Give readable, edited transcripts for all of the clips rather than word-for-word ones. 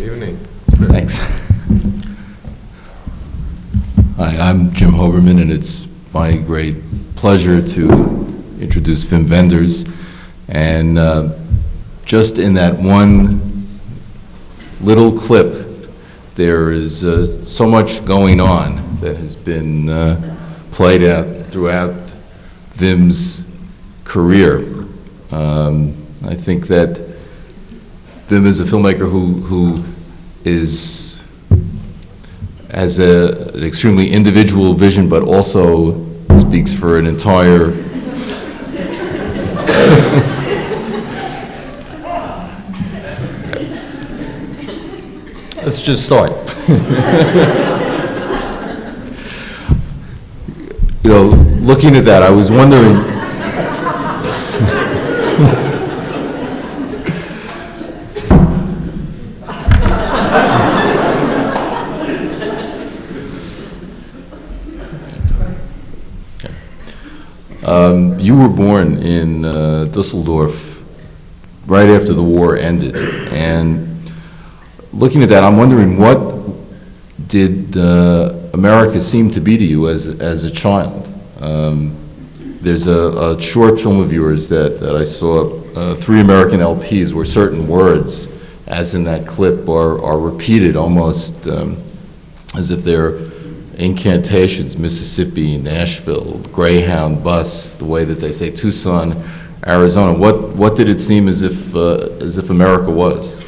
evening. Thanks. Hi, I'm Jim Hoberman, and it's my great pleasure to introduce Wim Wenders. And just in that one little clip, there is so much going on that has been played out throughout Wim's career. I think that Wim is a filmmaker who has an extremely individual vision, but also speaks for an entire Let's just start. You know, looking at that, I was wondering. You were born in Dusseldorf right after the war ended, and looking at that, I'm wondering, what did America seem to be to you as a child? There's a short film of yours that I saw, 3 American LPs, where certain words, as in that clip, are repeated almost as if they're incantations. Mississippi, Nashville, Greyhound bus, the way that they say Tucson, Arizona. What did it seem as if America was?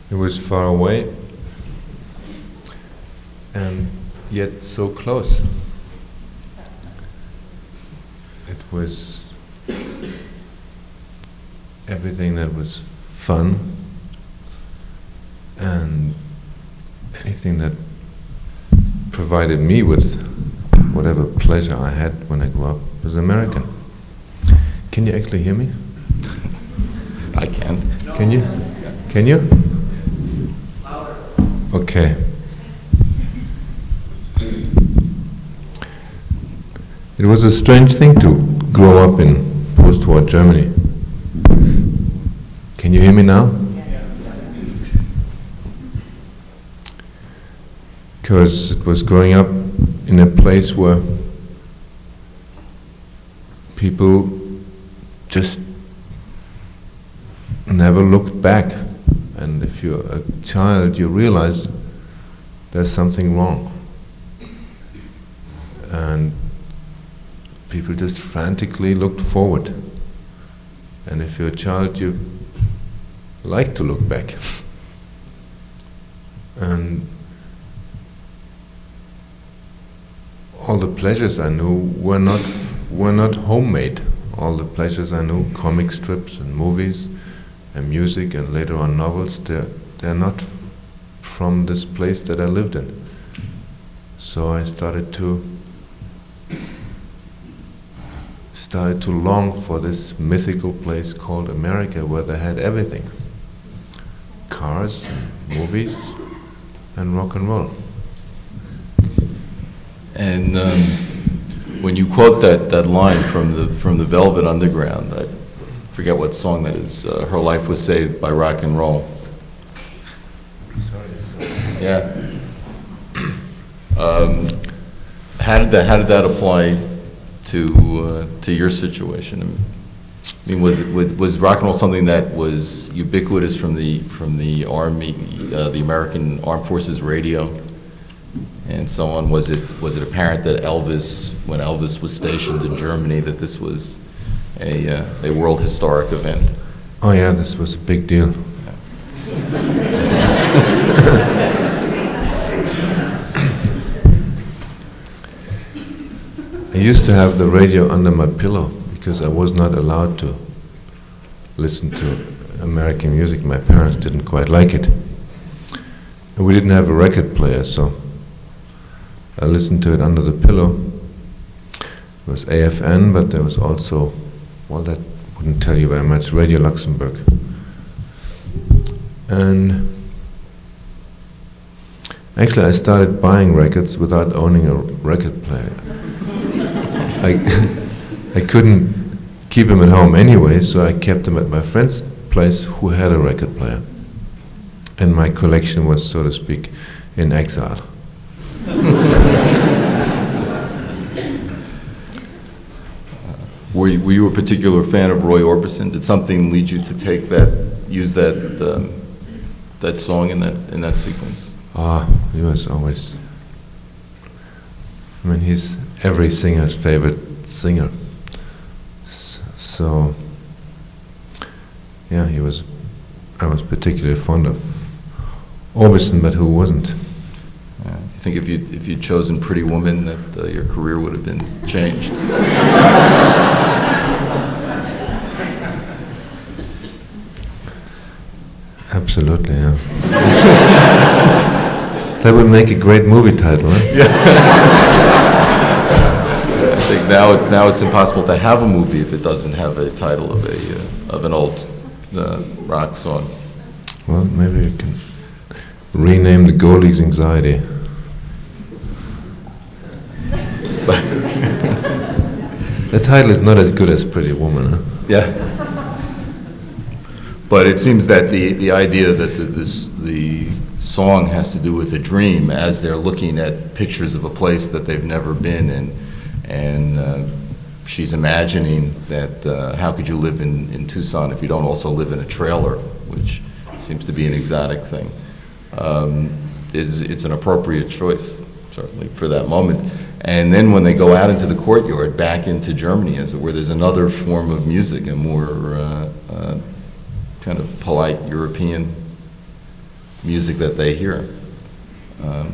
It was far away and yet so close. It was everything that was fun, and anything that provided me with whatever pleasure I had when I grew up was American. Can you actually hear me? I can. Can you? Can you? Okay. It was a strange thing to grow up in post-war Germany. Can you hear me now? Because it was growing up in a place where people just never looked back. And if you're a child, you realize there's something wrong. And people just frantically looked forward. And if you're a child, you like to look back. And all the pleasures I knew were not homemade. All the pleasures I knew, comic strips and movies and music, and later on novels, they're not from this place that I lived in. So I started to long for this mythical place called America, where they had everything: cars, movies, and rock and roll. And when you quote that line from the Velvet Underground, I forget what song that is. Her life was saved by rock and roll. Yeah. How did that apply to your situation? I mean, was rock and roll something that was ubiquitous from the Army, the American Armed Forces radio, and so on? Was it apparent that when Elvis was stationed in Germany, that this was a world historic event? Oh yeah, this was a big deal. I used to have the radio under my pillow because I was not allowed to listen to American music. My parents didn't quite like it. And we didn't have a record player, so I listened to it under the pillow. It was AFN, but there was also, well, that wouldn't tell you very much, Radio Luxembourg. And actually I started buying records without owning a record player. I couldn't keep them at home anyway, so I kept them at my friend's place who had a record player. and my collection was, so to speak, in exile. Were you a particular fan of Roy Orbison? Did something lead you to use that song in that sequence? He was always, I mean, he's every singer's favorite singer. So, yeah, I was particularly fond of Orbison, but who wasn't? Do you think if you'd chosen Pretty Woman that your career would have been changed? Absolutely, yeah. That would make a great movie title, huh? Yeah. I think now it's impossible to have a movie if it doesn't have a title of an old rock song. Well, maybe we can rename the Goldie's Anxiety. The title is not as good as Pretty Woman, huh? Yeah. But it seems that the idea that the song has to do with a dream, as they're looking at pictures of a place that they've never been in, and she's imagining that how could you live in Tucson if you don't also live in a trailer, which seems to be an exotic thing. It's an appropriate choice, certainly, for that moment. And then when they go out into the courtyard, back into Germany, as it were, there's another form of music, a more kind of polite European music that they hear. I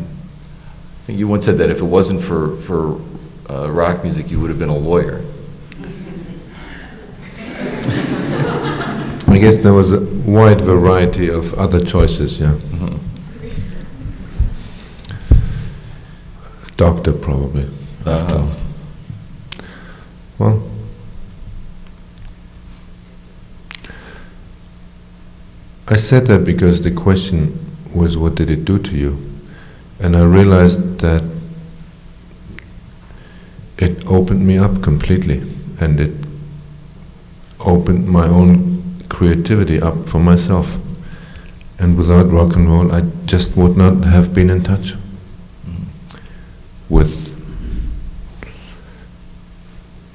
think you once said that if it wasn't for rock music, you would have been a lawyer. I guess there was a wide variety of other choices, yeah. Mm-hmm. Doctor, probably. After all. Well, I said that because the question was, what did it do to you? And I realized that it opened me up completely, and it opened my own creativity up for myself. And without rock and roll, I just would not have been in touch with,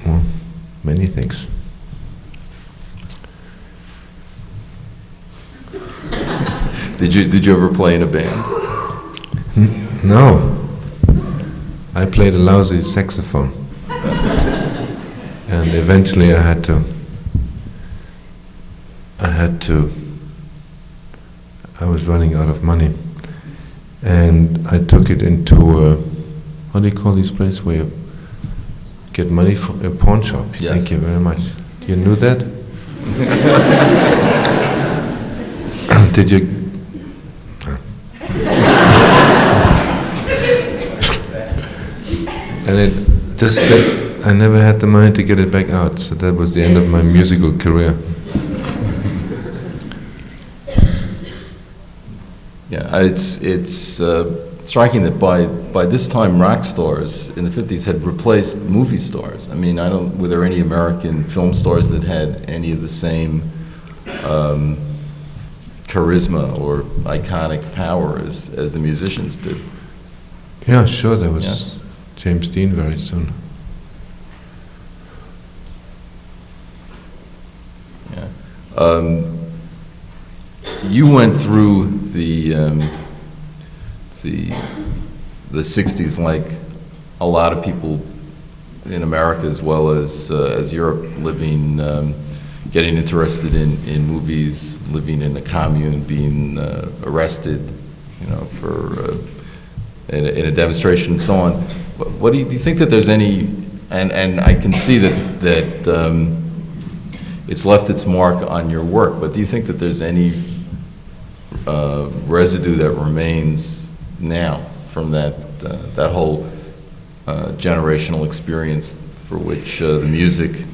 well, many things. Did you ever play in a band? No. I played a lousy saxophone. And eventually I had to, I was running out of money. And I took it into how do you call these places where you get money from a pawn shop? Yes. Thank you very much. You knew that? Did you? And it just that I never had the money to get it back out, so that was the end of my musical career. Yeah, it's striking that by this time rock stars in the 50s had replaced movie stars. I mean, were there any American film stars that had any of the same charisma or iconic power as the musicians did? Yeah, sure, there was Yeah. James Dean very soon. Yeah. You went through the 60s like a lot of people in America as well as Europe, living, getting interested in movies, living in a commune, being arrested, for in a demonstration and so on. What do you think that there's any, and I can see that it's left its mark on your work, but do you think that there's any residue that remains now from that whole generational experience for which the music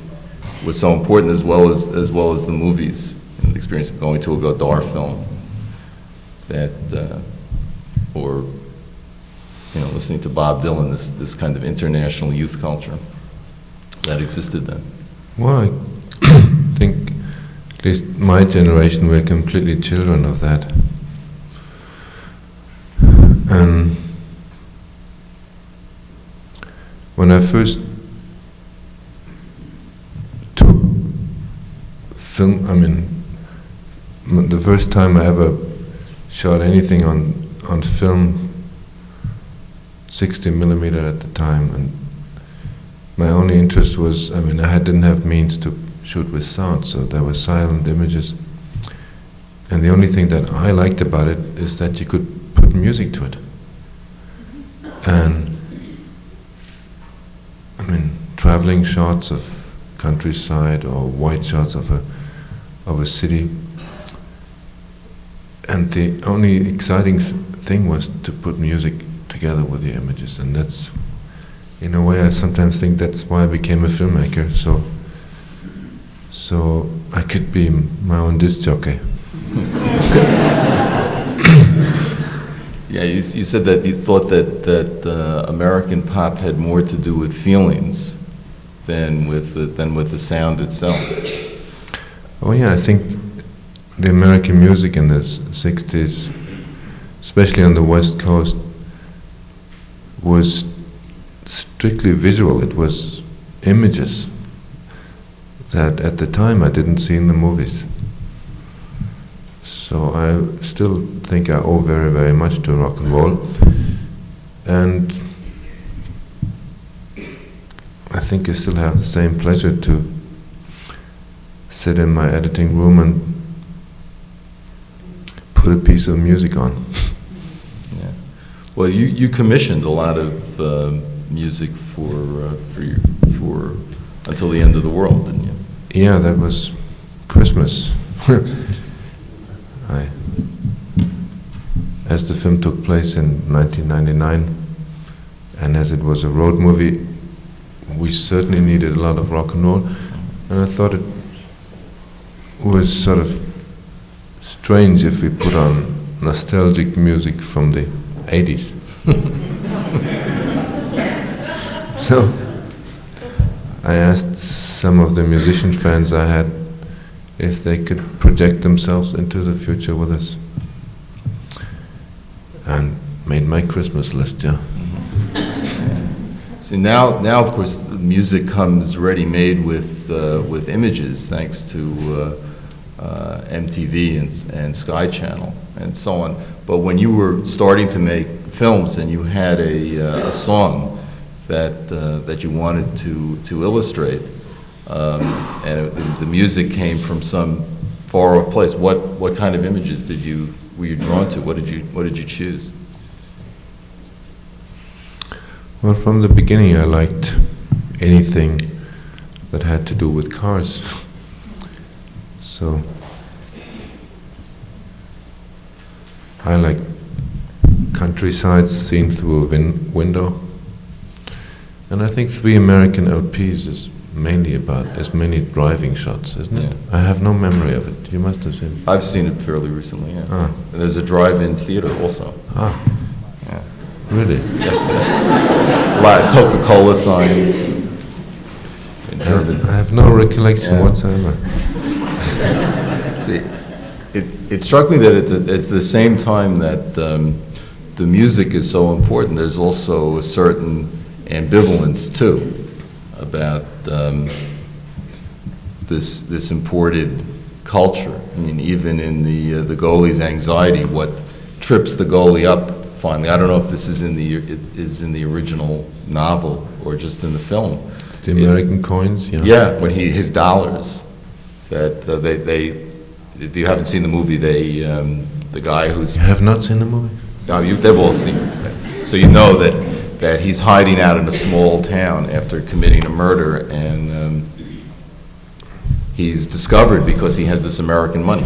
was so important, as well as the movies, and the experience of going to a Godard film, or listening to Bob Dylan, this kind of international youth culture that existed then? Well, I think at least my generation, we're completely children of that. And when I first took film, the first time I ever shot anything on film, 60 millimeter at the time, and my only interest was, I didn't have means to shoot with sound, so there were silent images. And the only thing that I liked about it is that you could put music to it. And traveling shots of countryside or wide shots of a city. And the only exciting thing was to put music together with the images, and that's, in a way, I sometimes think that's why I became a filmmaker, so I could be my own disc jockey. Yeah, you said that you thought that American pop had more to do with feelings than with the sound itself. Oh yeah, I think the American music in the 60s, especially on the West Coast, was strictly visual. It was images that at the time I didn't see in the movies. So I still think I owe very, very much to rock and roll. And I think I still have the same pleasure to sit in my editing room and put a piece of music on. Yeah. Well, you commissioned a lot of music for Until the End of the World, didn't you? Yeah, that was Christmas. As the film took place in 1999, and as it was a road movie, we certainly needed a lot of rock and roll, and I thought it was sort of strange if we put on nostalgic music from the 80s. So I asked some of the musician friends I had if they could project themselves into the future with us, and made my Christmas list, yeah. See, now of course the music comes ready-made with images, thanks to MTV and Sky Channel and so on. But when you were starting to make films and you had a song that you wanted to illustrate, and the music came from some far-off place, what kind of images were you drawn to? What did you choose? Well, from the beginning I liked anything that had to do with cars. So I like countryside seen through a window. And I think 3 American LPs is mainly driving shots, isn't it? Yeah. I have no memory of it. You must have seen it. I've seen it fairly recently, yeah. Ah. And there's a drive-in theater also. Ah, Yeah. really? A lot of Coca-Cola signs in German. I have no recollection Yeah. whatsoever. See, it struck me that at the same time that the music is so important, there's also a certain ambivalence too about this imported culture. I mean, even in the goalie's anxiety, what trips the goalie up finally. I don't know if this is in the original novel or just in the film. It's the American coins, yeah. Yeah, when his dollars that they if you haven't seen the movie, the guy who's You have not seen the movie? they've all seen it, so you know that he's hiding out in a small town after committing a murder, and he's discovered because he has this American money.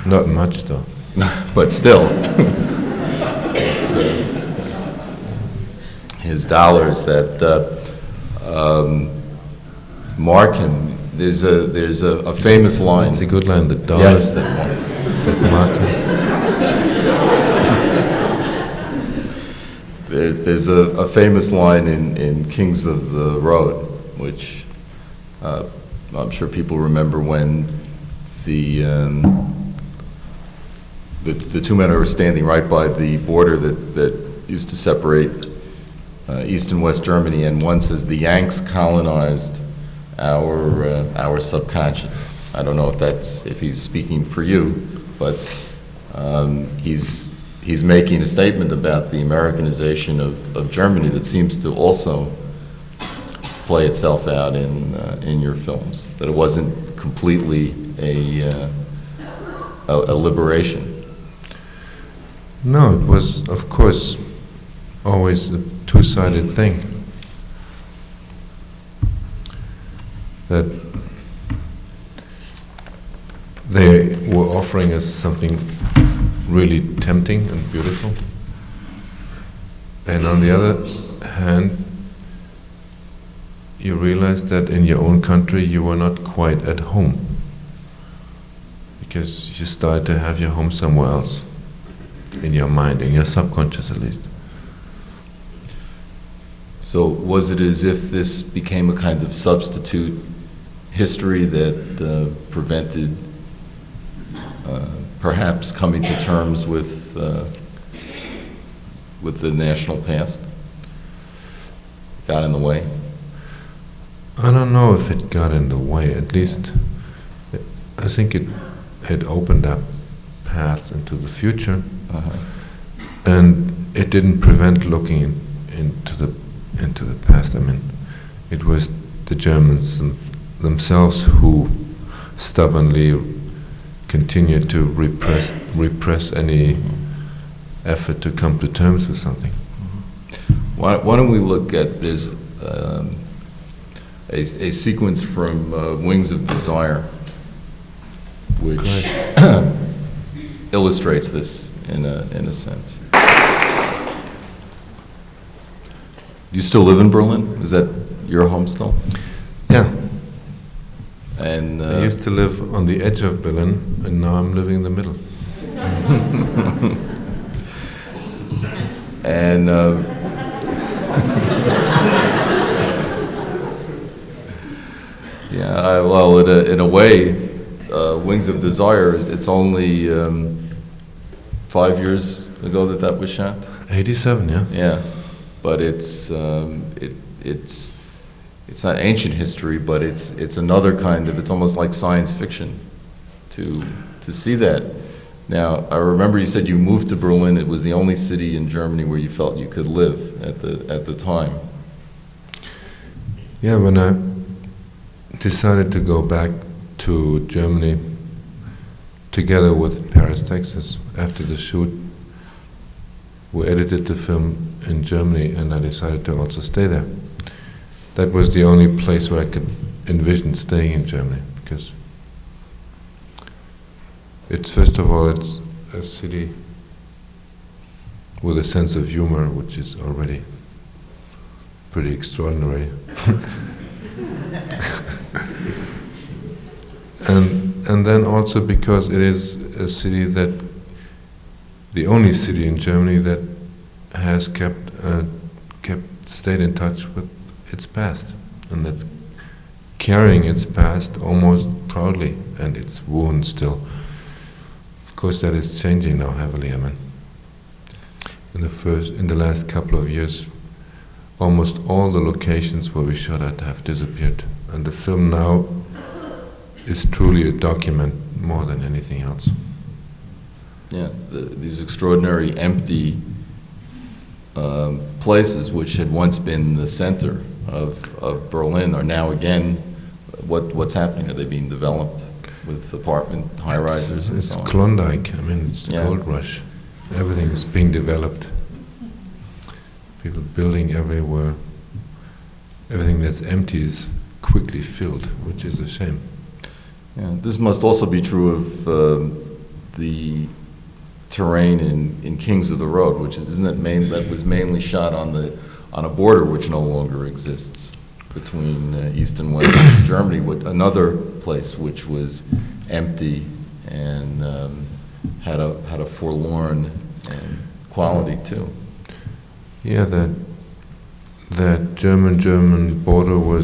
Not much, though. But still, it's, his dollars that mark him. There's a famous line. It's a good line. The Yes. dollars that mark him. There's a famous line in Kings of the Road, which I'm sure people remember when the the two men are standing right by the border that used to separate East and West Germany, and one says the Yanks colonized our subconscious. I don't know if he's speaking for you, but he's making a statement about the Americanization of Germany that seems to also play itself out in your films. That it wasn't completely a liberation. No, it was, of course, always a two-sided thing. That they were offering us something really tempting and beautiful. And on the other hand, you realize that in your own country you were not quite at home, because you started to have your home somewhere else, in your mind, in your subconscious at least. So was it as if this became a kind of substitute history that prevented perhaps coming to terms with the national past? Got in the way? I don't know if it got in the way. At least I think it opened up paths into the future, and it didn't prevent looking into the past. I mean, it was the Germans themselves who stubbornly continued to repress any effort to come to terms with something. Why don't we look at this a sequence from Wings of Desire, which illustrates this in a sense. You still live in Berlin? Is that your home still? Yeah. And I used to live on the edge of Berlin, and now I'm living in the middle. and yeah, well, in a way, Wings of Desire, it's only 5 years ago that was shot. 87, yeah. Yeah, but it's not ancient history, but it's another kind of, it's almost like science fiction to see that. Now, I remember you said you moved to Berlin. It was the only city in Germany where you felt you could live at the time. Yeah, when I decided to go back to Germany together with Paris, Texas, after the shoot, we edited the film in Germany, and I decided to also stay there. That was the only place where I could envision staying in Germany, because it's, first of all, it's a city with a sense of humor, which is already pretty extraordinary. And then also because it is a city the only city in Germany that has stayed in touch with its past, and that's carrying its past almost proudly, and its wounds still. Of course, that is changing now heavily. I mean, in the last couple of years, almost all the locations where we shot at have disappeared, and the film now is truly a document more than anything else. Yeah, these extraordinary empty places which had once been the center of Berlin are now again, what's happening? Are they being developed with apartment high-risers and so on? It's Klondike. I mean, it's the gold rush. Everything is being developed. People building everywhere. Everything that's empty is quickly filled, which is a shame. Yeah, this must also be true of the terrain in Kings of the Road, which that was mainly shot on a border which no longer exists between East and West Germany, another place which was empty and had a forlorn quality too. Yeah, that German border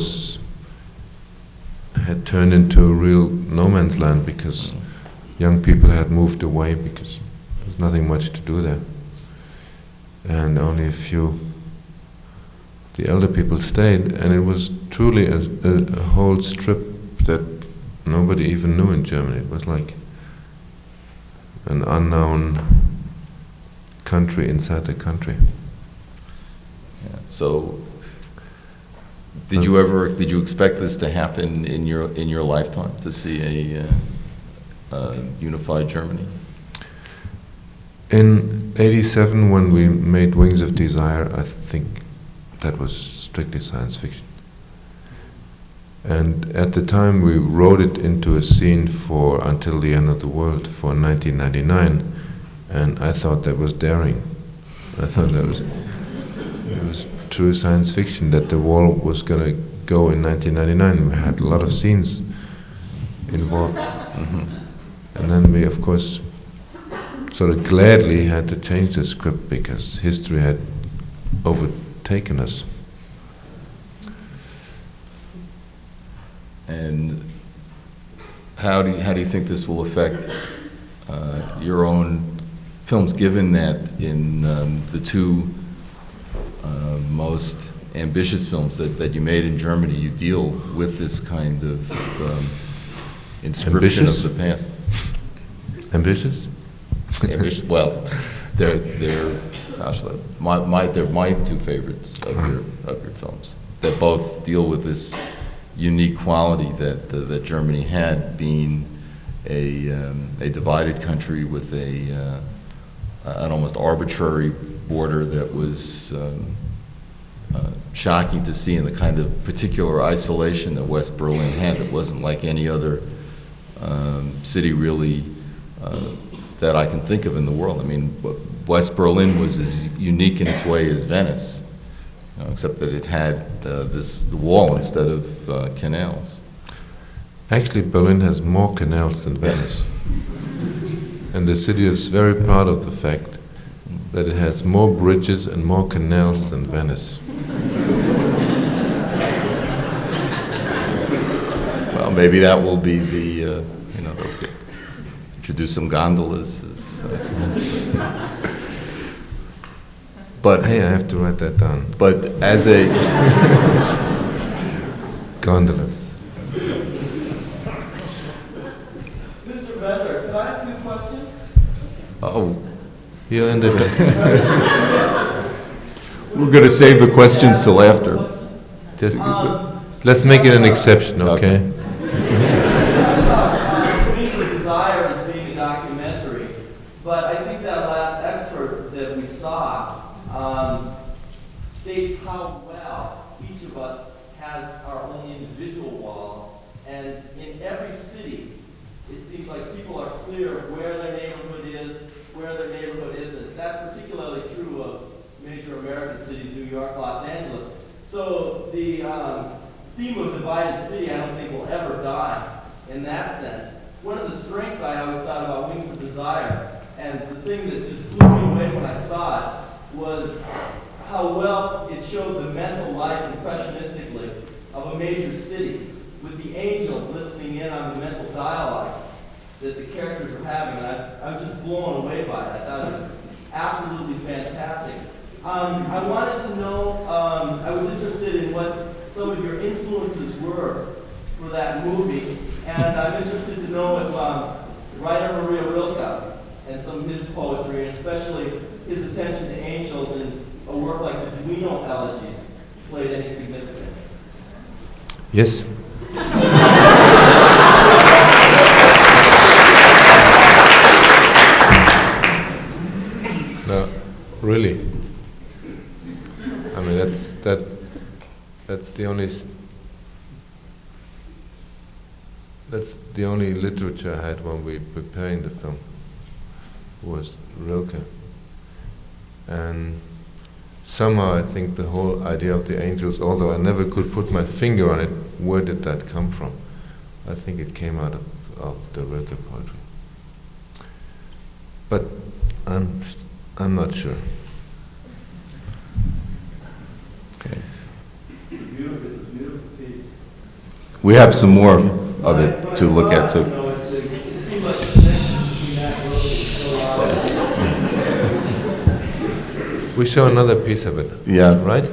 had turned into a real no man's land, because young people had moved away because nothing much to do there. And only a few, the elder people stayed, and it was truly a whole strip that nobody even knew in Germany. It was like an unknown country inside the country. Yeah. So, did you expect this to happen in your lifetime, to see a unified Germany? In '87, when we made Wings of Desire, I think that was strictly science fiction. And at the time we wrote it into a scene for Until the End of the World for 1999, and I thought that was daring. I thought it was true science fiction, that the wall was going to go in 1999. We had a lot of scenes involved. And then we, of course, sort of gladly had to change the script because history had overtaken us. And how do you think this will affect your own films, given that in the two most ambitious films that you made in Germany, you deal with this kind of inscription Ambitious? of the past? Ambitious? Ambitious, well, they're my two favorites of your films, that both deal with this unique quality that Germany had, being a divided country with an almost arbitrary border that was shocking to see, in the kind of particular isolation that West Berlin had. It wasn't like any other city really that I can think of in the world. I mean, West Berlin was as unique in its way as Venice, except that it had the wall instead of canals. Actually, Berlin has more canals than Venice. And the city is very proud of the fact that it has more bridges and more canals than Venice. Well, maybe that will be the, introduce some gondolas. But Hey, I have to write that down. But as a Gondolas. Mr. Wenders, can I ask you a question? You ended up. we're going to save the questions till after. Just, let's make it an exception, okay? Wings of Desire as being a documentary, but I think that last expert that we saw states how well each of us has our own individual walls, and in every city, it seems like people are clear where their neighborhood is, where their neighborhood isn't. That's particularly true of major American cities, New York, Los Angeles. So the theme of divided city, I don't think, will ever die in that sense. One of the strengths I always thought about Wings of Desire, and the thing that just blew me away when I saw it, was how well it showed the mental life impressionistically of a major city, with the angels listening in on the mental dialogues that the characters were having. And I was just blown away by it. I thought it was absolutely fantastic. I wanted to know, I was interested in what some of your influences were for that movie, and I'm interested to know if writer Maria Rilke and some of his poetry, and especially his attention to angels in a work like the Duino Elegies, played any significance. Yes. No, really. I mean, that's the only literature I had when we were preparing the film, was Rilke. And somehow I think the whole idea of the angels, although I never could put my finger on it, where did that come from? I think it came out of the Rilke poetry. But I'm not sure. Okay. It's a beautiful piece. We have some more of it to look at too. It seemed like the connection between that and Rilke was so obvious. We show another piece of it, Yeah. right?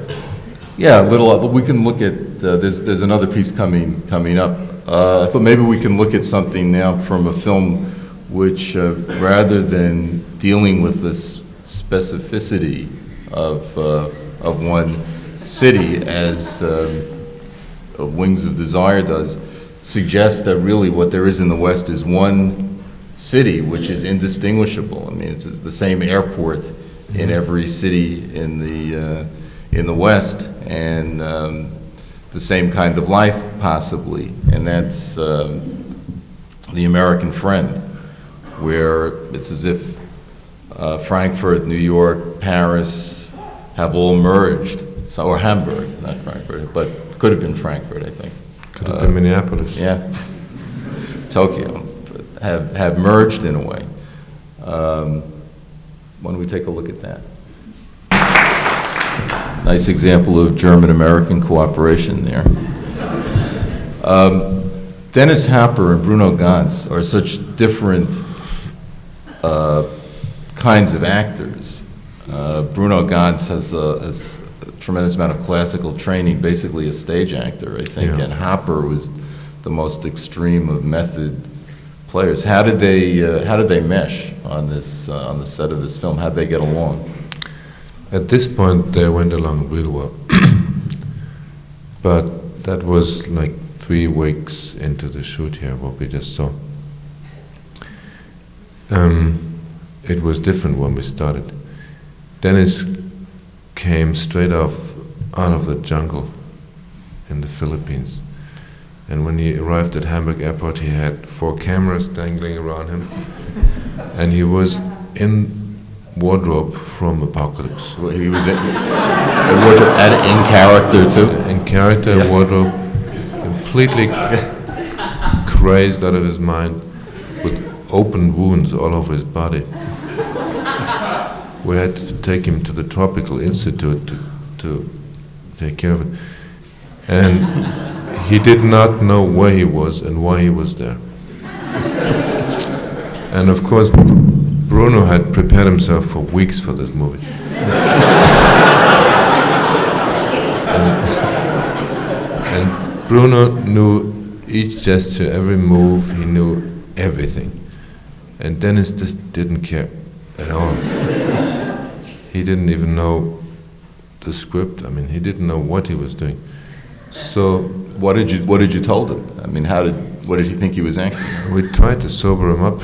Yeah, a little, but we can look at, there's another piece coming up. I thought maybe we can look at something now from a film which, rather than dealing with this specificity of one city as Wings of Desire does, suggests that really what there is in the West is one city which is indistinguishable. I mean, it's the same airport in every city in the West, and the same kind of life, possibly, and that's The American Friend, where it's as if Frankfurt, New York, Paris have all merged, so, or Hamburg, not Frankfurt, but could have been Frankfurt, I think. Could have been Minneapolis. Yeah, Tokyo, have merged in a way. Why don't we take a look at that? Nice example of German-American cooperation there. Dennis Hopper and Bruno Ganz are such different kinds of actors. Bruno Ganz has a tremendous amount of classical training, basically a stage actor, I think, Yeah. and Hopper was the most extreme of method players. How did they mesh on this on the set of this film? How did they get along? At this point, they went along real well. But that was like 3 weeks into the shoot here, what we just saw. It was different when we started. Dennis came straight out of the jungle in the Philippines. And when he arrived at Hamburg Airport, he had 4 cameras dangling around him. And he was in wardrobe from Apocalypse. Well, he was in wardrobe and in character too. In character, Yeah. wardrobe, completely crazed out of his mind, with open wounds all over his body. We had to take him to the Tropical Institute to take care of it. And he did not know where he was and why he was there. And of course, Bruno had prepared himself for weeks for this movie. and Bruno knew each gesture, every move, he knew everything. And Dennis just didn't care at all. He didn't even know the script. I mean, he didn't know what he was doing. So What did you told him? I mean, what did he think he was acting? we tried to sober him up.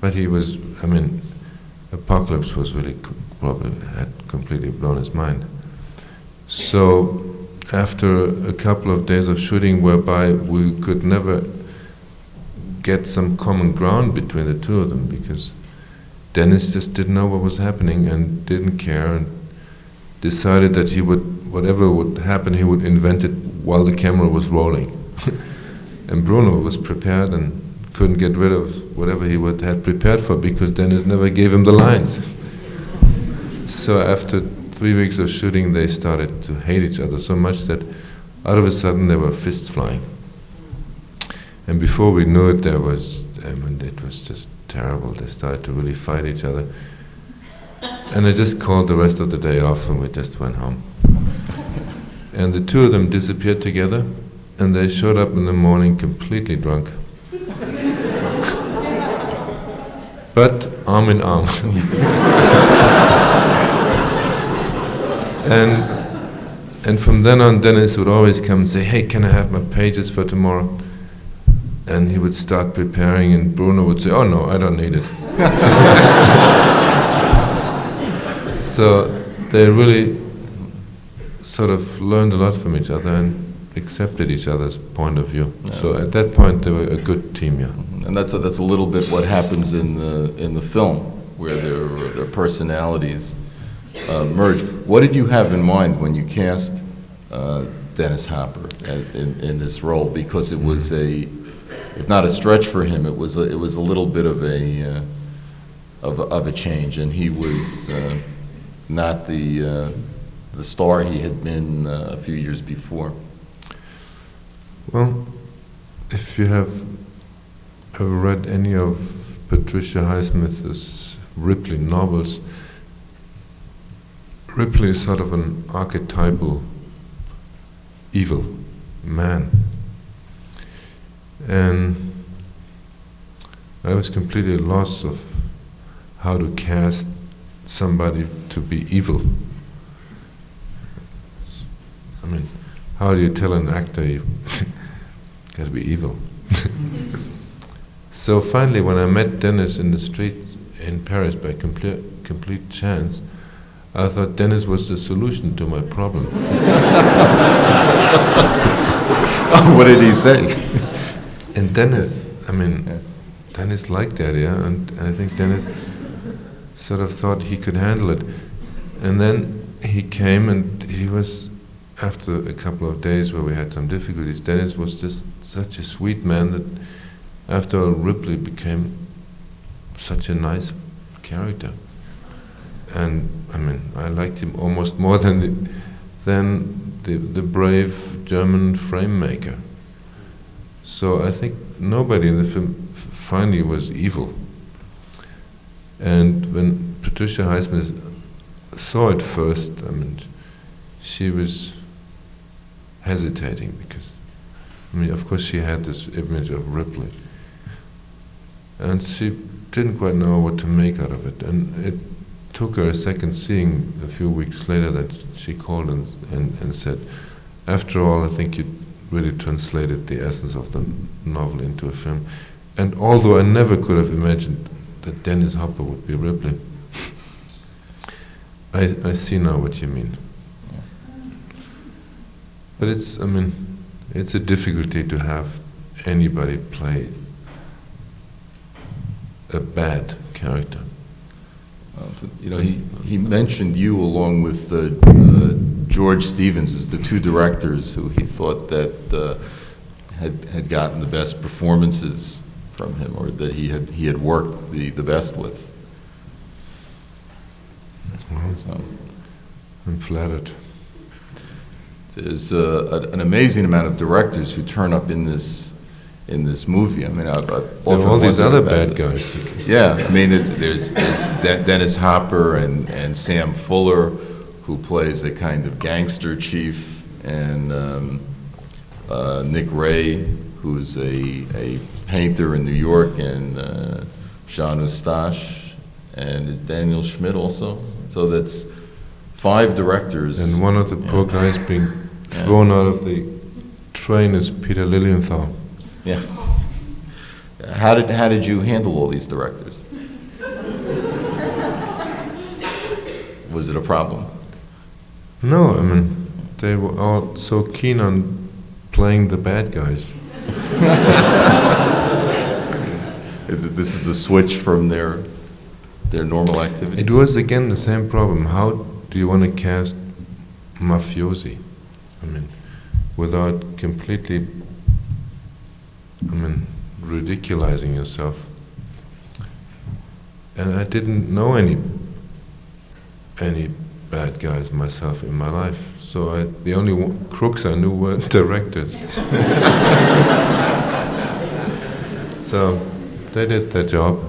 But he was, I mean, Apocalypse was really probably had completely blown his mind. So after a couple of days of shooting whereby we could never get some common ground between the two of them, because Dennis just didn't know what was happening and didn't care, and decided that he would, whatever would happen, he would invent it while the camera was rolling. And Bruno was prepared and couldn't get rid of whatever he had prepared for, because Dennis never gave him the lines. So after 3 weeks of shooting, they started to hate each other so much that out of a sudden there were fists flying. And before we knew it, it was just terrible. They started to really fight each other. And I just called the rest of the day off and we just went home. And the two of them disappeared together, and they showed up in the morning completely drunk. But arm in arm. And from then on, Dennis would always come and say, "Hey, can I have my pages for tomorrow?" And he would start preparing, and Bruno would say, "Oh no, I don't need it." So they really sort of learned a lot from each other and accepted each other's point of view. Yeah. So at that point, they were a good team, yeah. And that's a little bit what happens in the film, where their personalities merge. What did you have in mind when you cast Dennis Hopper in this role? Because it was if not a stretch for him, it was a little bit of a change, and he was not the star he had been a few years before. Well, if you have ever read any of Patricia Highsmith's Ripley novels, Ripley is sort of an archetypal evil man. And I was completely lost of how to cast somebody to be evil. I mean, how do you tell an actor you gotta be evil? So finally, when I met Dennis in the street in Paris by complete chance, I thought Dennis was the solution to my problem. What did he say? And Dennis, Dennis liked the idea, and I think Dennis sort of thought he could handle it. And then he came, and he was, after a couple of days where we had some difficulties, Dennis was just such a sweet man that after all, Ripley became such a nice character. And I liked him almost more than the brave German frame maker. So I think nobody in the film finally was evil. And when Patricia Highsmith saw it first, she was hesitating because, of course she had this image of Ripley. And she didn't quite know what to make out of it. And it took her a second seeing a few weeks later that she called and said, after all, I think you really translated the essence of the novel into a film. And although I never could have imagined that Dennis Hopper would be Ripley, I see now what you mean. But it's a difficulty to have anybody play a bad character. He mentioned you along with George Stevens as the two directors who he thought that had gotten the best performances from him, or that he had worked the best with. Well, So I'm flattered. there's an amazing amount of directors who turn up in this movie. I've There often are all these wondered other about bad this. guys. Yeah, there's Dennis Hopper and Sam Fuller, who plays a kind of gangster chief, and Nick Ray, who's a painter in New York, and Jean Eustache, and Daniel Schmidt also. So that's 5 directors. And one of the poor guys being thrown out of the train is Peter Lilienthal. Yeah. How did you handle all these directors? Was it a problem? No, they were all so keen on playing the bad guys. This is a switch from their normal activities? It was again the same problem. How do you want to cast mafiosi? Without completely, ridiculizing yourself. And I didn't know any bad guys myself in my life. So the only crooks I knew were directors. So they did their job.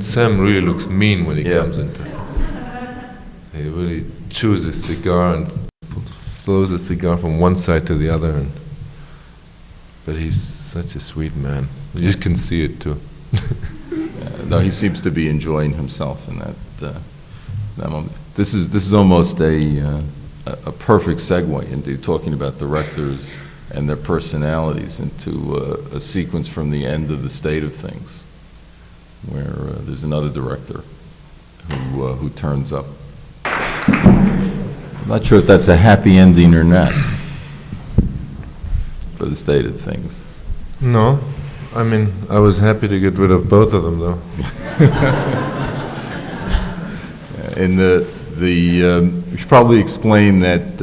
Sam really looks mean when he comes into. He really chews a cigar and throws a cigar from one side to the other. But he's such a sweet man. You just can see it too. No, he seems to be enjoying himself in that moment. This is almost a perfect segue into talking about directors and their personalities into a sequence from the end of The State of Things, where there's another director who turns up. I'm not sure if that's a happy ending or not for The State of Things. No, I was happy to get rid of both of them, though. And we should probably explain that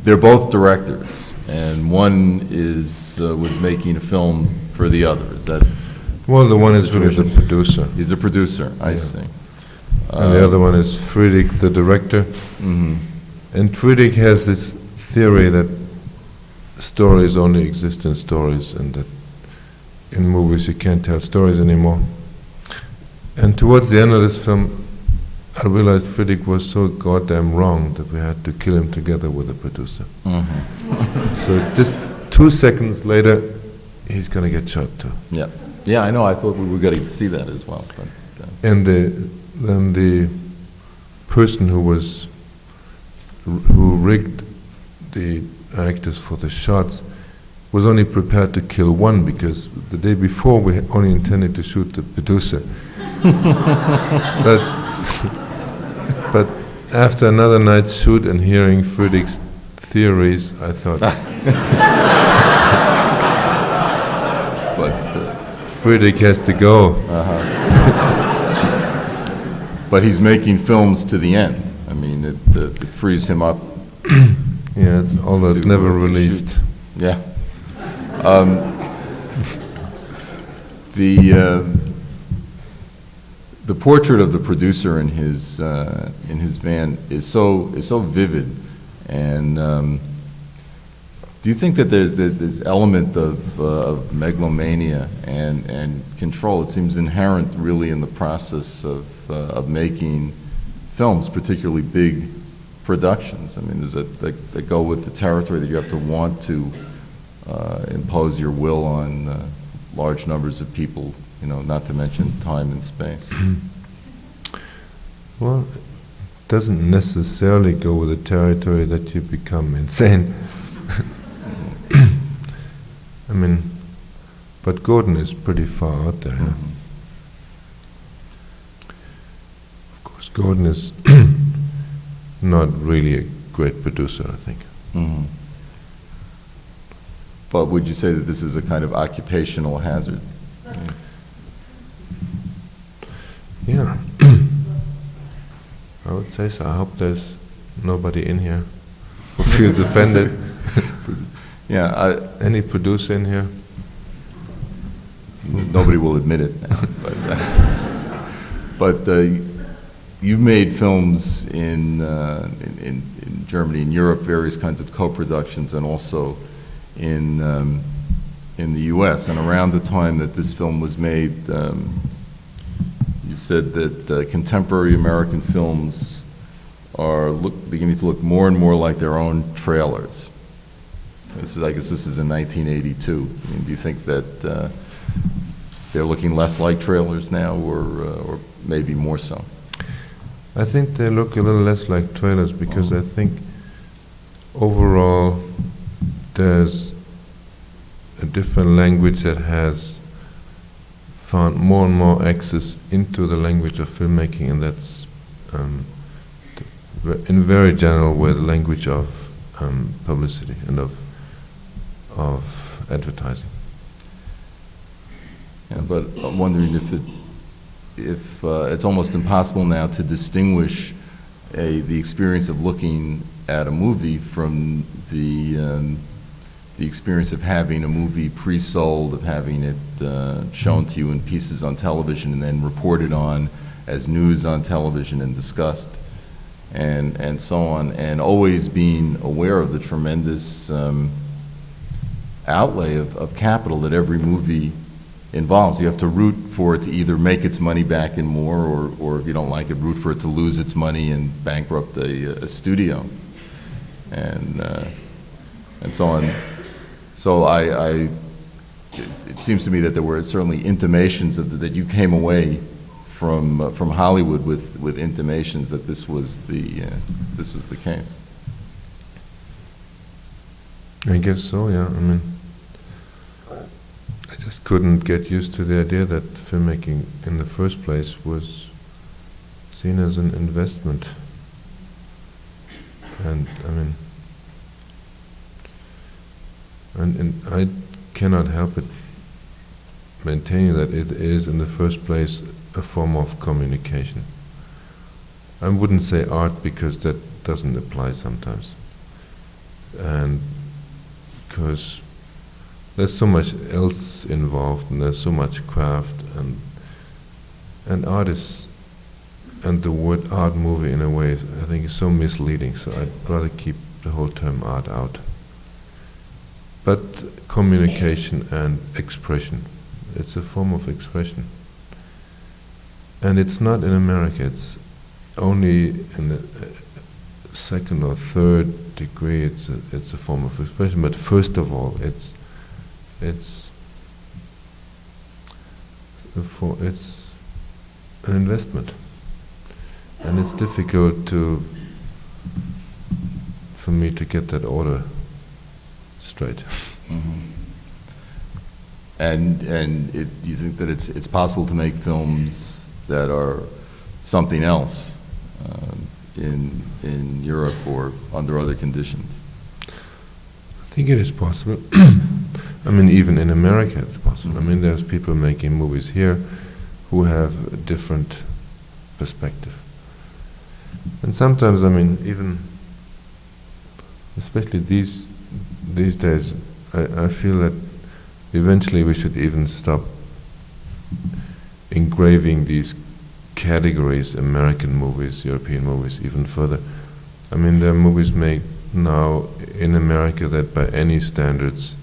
they're both directors, and one was making a film for the other. Is that? Well, the one is really the producer. He's a producer. I see. And the other one is Friedrich, the director. Mm-hmm. And Friedrich has this theory that stories only exist in stories, and that in movies you can't tell stories anymore. And towards the end of this film, I realized Friedrich was so goddamn wrong that we had to kill him together with the producer. So just 2 seconds later, he's gonna get shot too. Yeah. Yeah, I know. I thought we were going to see that as well. But, And then the person who rigged the actors for the shots was only prepared to kill one, because the day before we only intended to shoot the producer. But after another night's shoot and hearing Friedrich's theories, I thought, but Friedrich has to go. But he's making films to the end. I mean, it frees him up. Yeah, although it's never to released. shoot. Yeah. The portrait of the producer in his van is so vivid, and do you think that there's this element of megalomania and control? It seems inherent, really, in the process of making films, particularly big productions. I mean, there's that go with the territory that you have to want to impose your will on large numbers of people, not to mention time and space. Well, it doesn't necessarily go with the territory that you become insane. I mean, but Gordon is pretty far out there. Mm-hmm. Of course, Gordon is not really a great producer, I think. Mm-hmm. But would you say that this is a kind of occupational hazard? Yeah. I would say so. I hope there's nobody in here who feels offended. Yeah, Any producer in here? nobody will admit it now. But you made films in Germany, in Europe, various kinds of co-productions, and also in the U.S. And around the time that this film was made, you said that contemporary American films are beginning to look more and more like their own trailers. I guess this is in 1982. I mean, do you think that they're looking less like trailers now, or maybe more so? I think they look a little less like trailers, because I think overall there's a different language that has found more and more access into the language of filmmaking, and that's in a very general way the language of publicity and of advertising. Yeah, but I'm wondering if it's almost impossible now to distinguish the experience of looking at a movie from the experience of having a movie pre-sold, of having it shown to you in pieces on television and then reported on as news on television and discussed, and so on, and always being aware of the tremendous outlay of capital that every movie involves. You have to root for it to either make its money back and more, or if you don't like it, root for it to lose its money and bankrupt a studio, and so on. So it seems to me that there were certainly intimations that you came away from Hollywood with intimations that this was the case. I guess so, yeah. I mean, I just couldn't get used to the idea that filmmaking in the first place was seen as an investment. And I mean, and I cannot help it maintaining that it is in the first place a form of communication. I wouldn't say art, because that doesn't apply sometimes. And because there's so much else involved, and there's so much craft, and artists, and the word art movie in a way, I think is so misleading, so I'd rather keep the whole term art out. But communication and expression It's a form of expression. And it's not in America, it's only in the second or third degree it's a form of expression, but first of all it's an investment. And it's difficult for me to get that order straight. And you think that it's possible to make films that are something else in Europe or under other conditions? I think it is possible. I mean, even in America it's possible. I mean, there's people making movies here who have a different perspective. And sometimes, I mean, even, especially these days, I feel that eventually we should even stop engraving these categories, American movies, European movies, even further. I mean, there are movies made now in America that by any standards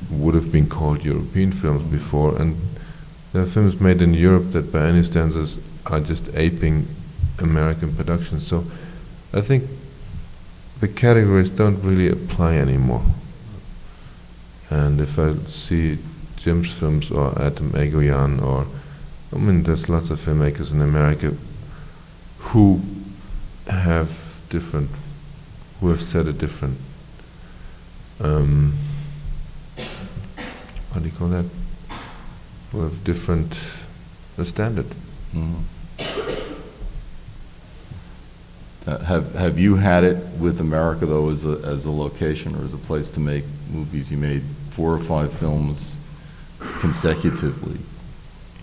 would have been called European films before, and there are films made in Europe that by any standards are just aping American productions. So I think the categories don't really apply anymore. And if I see Jim's films or Adam Egoyan, or I mean, there's lots of filmmakers in America who have said a different, what do you call that? Who have different standard. Have you had it with America though as a location or as a place to make movies? You made 4 or 5 films consecutively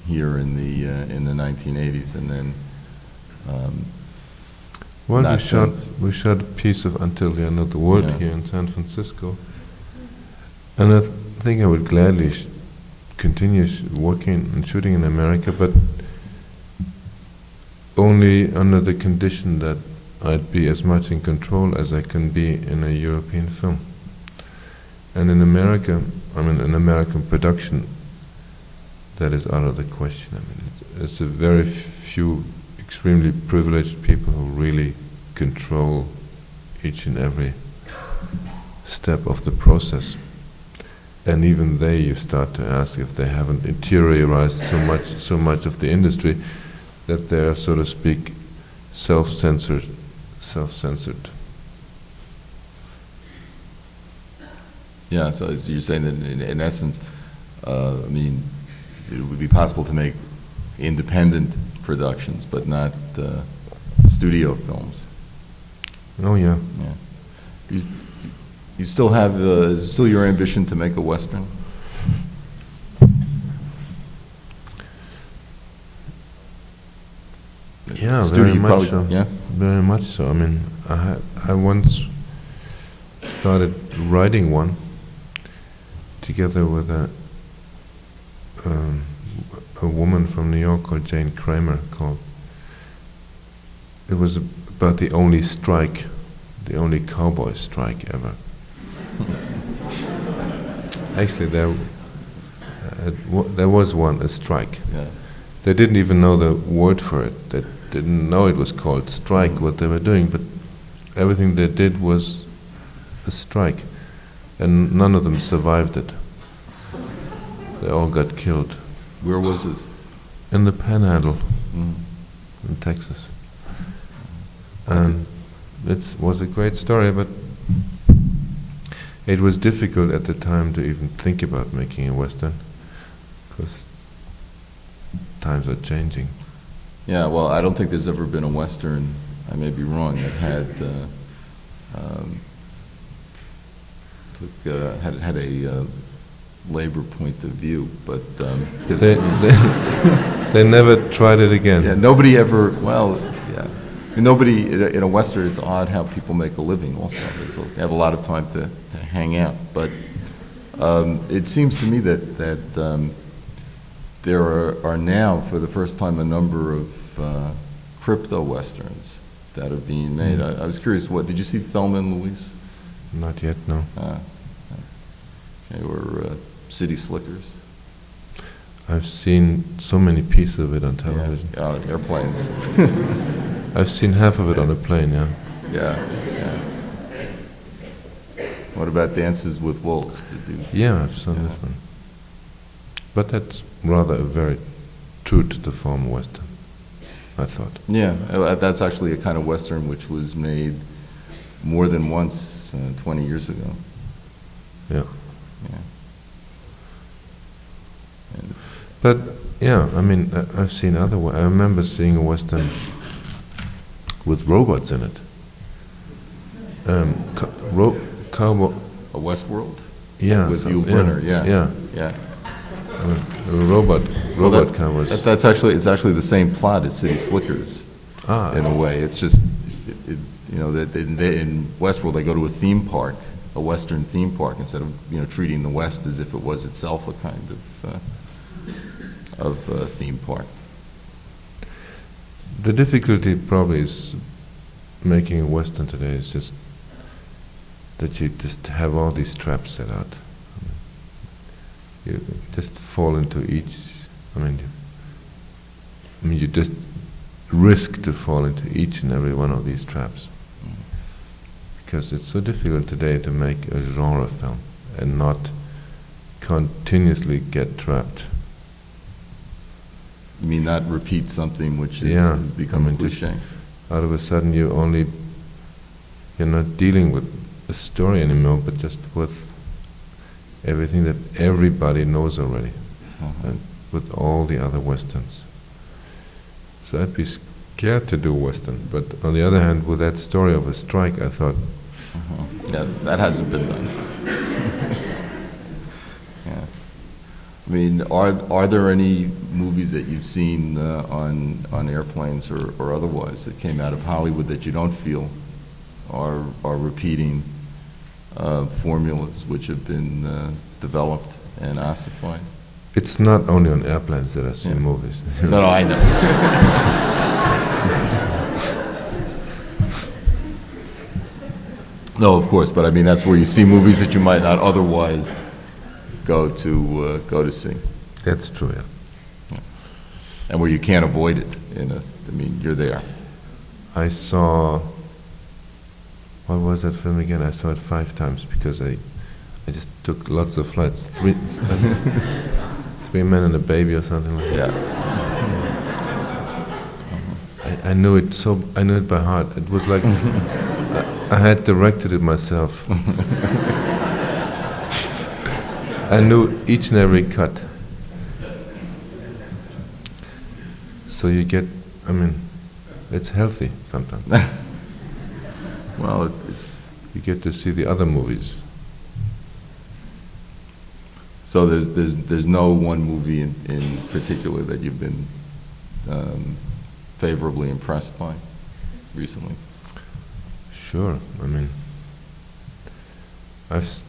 here in the 1980s, and then well, not we shot a piece of Until the End of the World here in San Francisco, and I think I would gladly continue working and shooting in America, but only under the condition that I'd be as much in control as I can be in a European film. And in America, I mean, an American production, that is out of the question. I mean, it's a very few extremely privileged people who really control each and every step of the process. And even they, you start to ask if they haven't interiorized so much of the industry that they are, so to speak, self-censored. Yeah, so you're saying that in essence, I mean, it would be possible to make independent productions, but not studio films. Oh yeah. Yeah. You still have, is it still your ambition to make a Western? Yeah, Studio, very much probably, so. yeah? Very much so. I mean, I once started writing one together with a woman from New York called Jane Kramer. It was about the only strike, the only cowboy strike ever. Actually, there was a strike. Yeah. They didn't even know the word for it. They didn't know it was called strike, what they were doing, but everything they did was a strike. And none of them survived it. They all got killed. Where was this? In the Panhandle, in Texas. And it was a great story, but it was difficult at the time to even think about making a Western, because times are changing. Yeah, well, I don't think there's ever been a Western, I may be wrong, that had a labor point of view, but they never tried it again. yeah, nobody ever. Well, yeah, I mean, nobody in a Western. It's odd how people make a living. Also, they have a lot of time to hang out. But it seems to me that there are now, for the first time, a number of crypto westerns that are being made. I was curious. What did you see, Thelma and Louise? Not yet, no. Okay, or City Slickers. I've seen so many pieces of it on television. Yeah, airplanes. I've seen half of it on a plane, yeah. Yeah, yeah. What about Dances with Wolves? Did you? Yeah, I've seen this one. But that's rather a very true to the form Western, I thought. Yeah, that's actually a kind of Western which was made more than once 20 years ago. Yeah. Yeah. And But, yeah, I mean, I've seen other, I remember seeing a Western with robots in it. Cowboy, a Westworld? yeah. With Yul Brynner, yeah. Yeah. Yeah. Robot Well, cowboys. it's actually the same plot as City Slickers in a way. It's just, you know, that in Westworld they go to a theme park, a Western theme park, instead of, you know, treating the West as if it was itself a kind of theme park. The difficulty probably is making a Western today is just that you just have all these traps set out. You just fall into each, you just risk to fall into each and every one of these traps. Because it's so difficult today to make a genre film and not continuously get trapped. You mean not repeat something which is, Yeah, has become a just cliche? out of a sudden you're not dealing with a story anymore, but just with everything that everybody knows already, and with all the other Westerns. So I'd be scared to do Western, but on the other hand, with that story of a strike, I thought, Yeah, that hasn't been done. Yeah. I mean, are there any movies that you've seen on airplanes or otherwise that came out of Hollywood that you don't feel are repeating formulas which have been developed and ossified? it's not only on airplanes that I see movies. No, I know. No, of course, but I mean that's where you see movies that you might not otherwise go to see, That's true, yeah. and where you can't avoid it. I mean, you're there. I saw, what was that film again? I saw it 5 times because I just took lots of flights. 3 Men and a Baby or something like that. Yeah. I knew it by heart. It was like I had directed it myself. I knew each and every cut. So you get, it's healthy sometimes. Well, You get to see the other movies. so there's no one movie in particular that you've been favorably impressed by recently? Sure,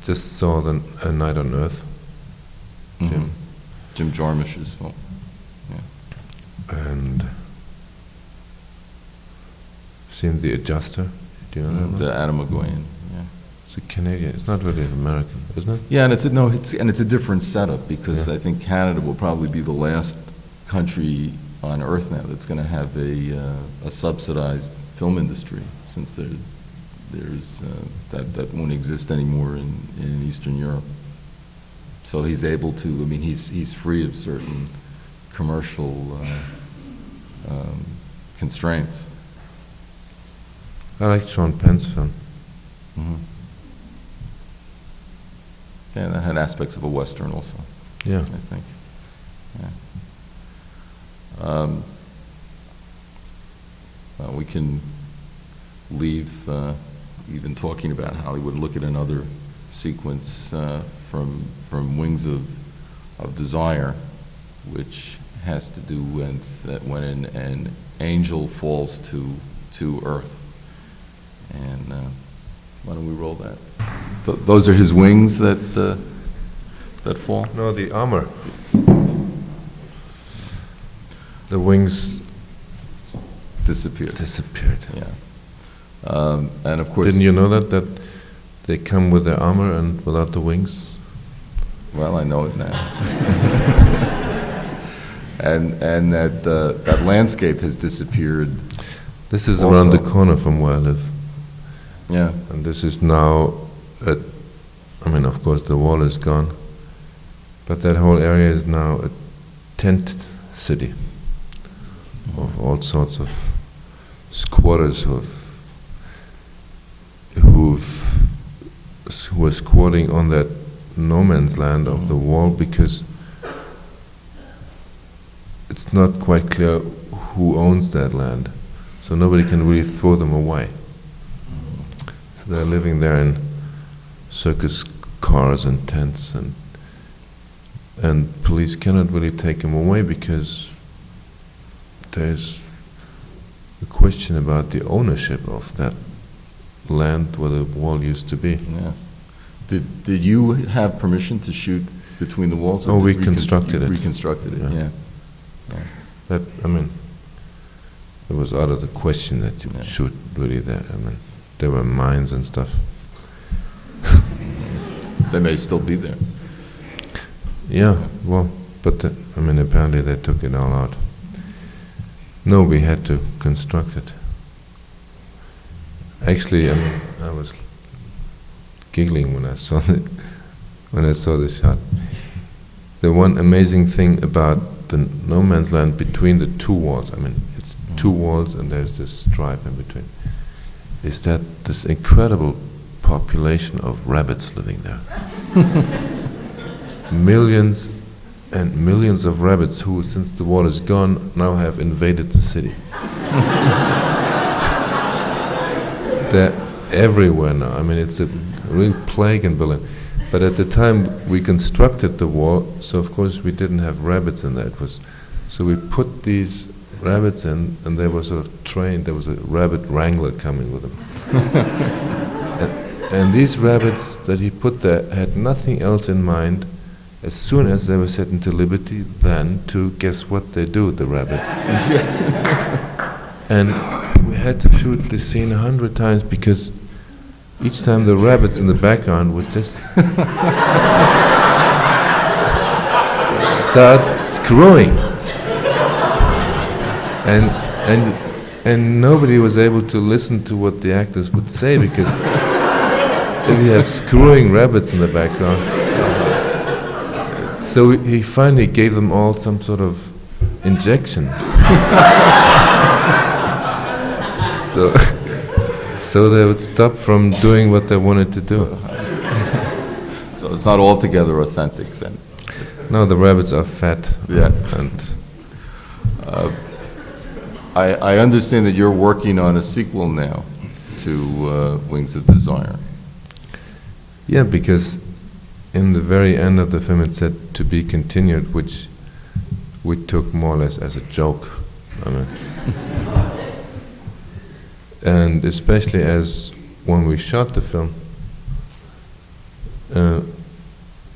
just saw A Night on Earth, Jim Jarmusch's film. and seen The Adjuster. Do you know that one? The Adam McGuigan. Yeah. It's a Canadian. It's not really American, isn't it? Yeah, and it's a different setup because Yeah. I think Canada will probably be the last country on Earth now that's going to have a subsidized film industry, since there's that won't exist anymore in Eastern Europe. So he's able to. I mean, he's free of certain commercial constraints. I like Sean Penn's film. Yeah, that had aspects of a Western also, Yeah. I think. Yeah. Well, we can leave even talking about Hollywood, look at another sequence from Wings of Desire, which has to do with that when an angel falls to earth. And why don't we roll that? Those are his wings that fall? No, the armor. The wings Disappeared. disappeared. Yeah. And of course, Didn't you know that they come with their armor and without the wings? well, I know it now. and that that landscape has disappeared. This is Also. around the corner from where I live. Yeah. And this is now, I mean, of course, the wall is gone, but that whole area is now a tent city of all sorts of squatters who were squatting on that no man's land of the wall, because it's not quite clear who owns that land, so nobody can really throw them away. So they're living there in circus cars and tents, and police cannot really take them away because there's a question about the ownership of that land where the wall used to be. Yeah. Did you have permission to shoot between the walls? Oh, did we you constructed it. Reconstructed it, Yeah. yeah. That, I mean, it was out of the question that you would shoot really there. I mean, there were mines and stuff. They may still be there. Yeah, well, but I mean, apparently they took it all out. No, we had to construct it. Actually, I mean, I was giggling when I saw the shot. The one amazing thing about the no man's land between the two walls, I mean, it's two walls and there's this stripe in between, is that this incredible population of rabbits living there. Millions and millions of rabbits who, since the wall is gone, now have invaded the city. They're everywhere now. I mean, it's a real plague in Berlin. But at the time we constructed the wall, so of course we didn't have rabbits in there. So we put these rabbits in, and they were sort of trained. There was a rabbit wrangler coming with them. And these rabbits that he put there had nothing else in mind as soon as they were set into liberty than to guess what they do, the rabbits. And we had to shoot the scene 100 times because each time the rabbits in the background would just start screwing. And nobody was able to listen to what the actors would say, because if you have screwing rabbits in the background. So he finally gave them all some sort of injection. So they would stop from doing what they wanted to do. So it's not altogether authentic then. No, the rabbits are fat. Yeah. And I understand that you're working on a sequel now to Wings of Desire. yeah, because in the very end of the film it said to be continued, which we took more or less as a joke. I mean, and especially as when we shot the film,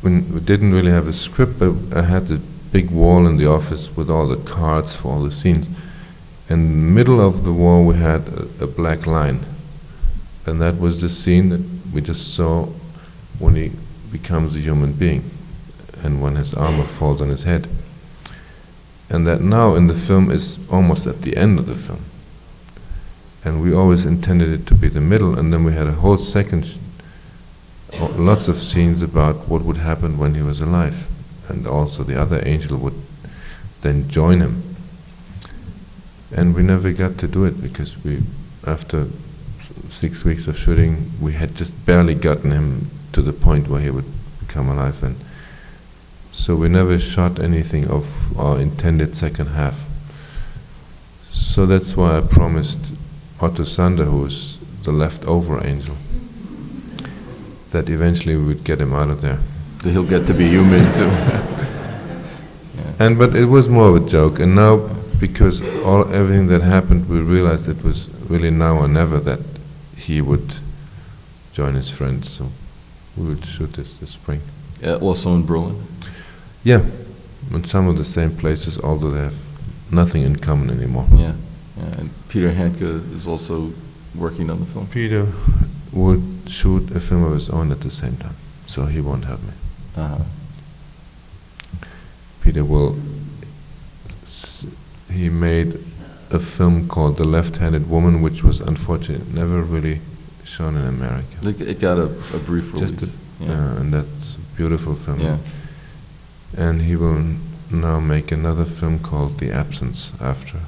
when we didn't really have a script, but I had the big wall in the office with all the cards for all the scenes. In the middle of the wall we had a black line, and that was the scene that we just saw when he becomes a human being and when his armor falls on his head. And that now in the film is almost at the end of the film. And we always intended it to be the middle, and then we had a whole second, lots of scenes about what would happen when he was alive. And also the other angel would then join him. And we never got to do it because after 6 weeks of shooting, we had just barely gotten him to the point where he would come alive. And so we never shot anything of our intended second half. So that's why I promised Otto Sander, who is the leftover angel, that eventually we would get him out of there. That he'll get to be human too. But it was more of a joke, and now because everything that happened, we realized it was really now or never that he would join his friends. So we would shoot this spring. Also in Berlin? Yeah, in some of the same places, although they have nothing in common anymore. Yeah. And Peter Handke is also working on the film? Peter would shoot a film of his own at the same time, so he won't help me. Uh-huh. Peter will he made a film called The Left-Handed Woman, which was unfortunately never really shown in America. It got a brief release. And that's a beautiful film. Yeah. And he will now make another film called The Absence after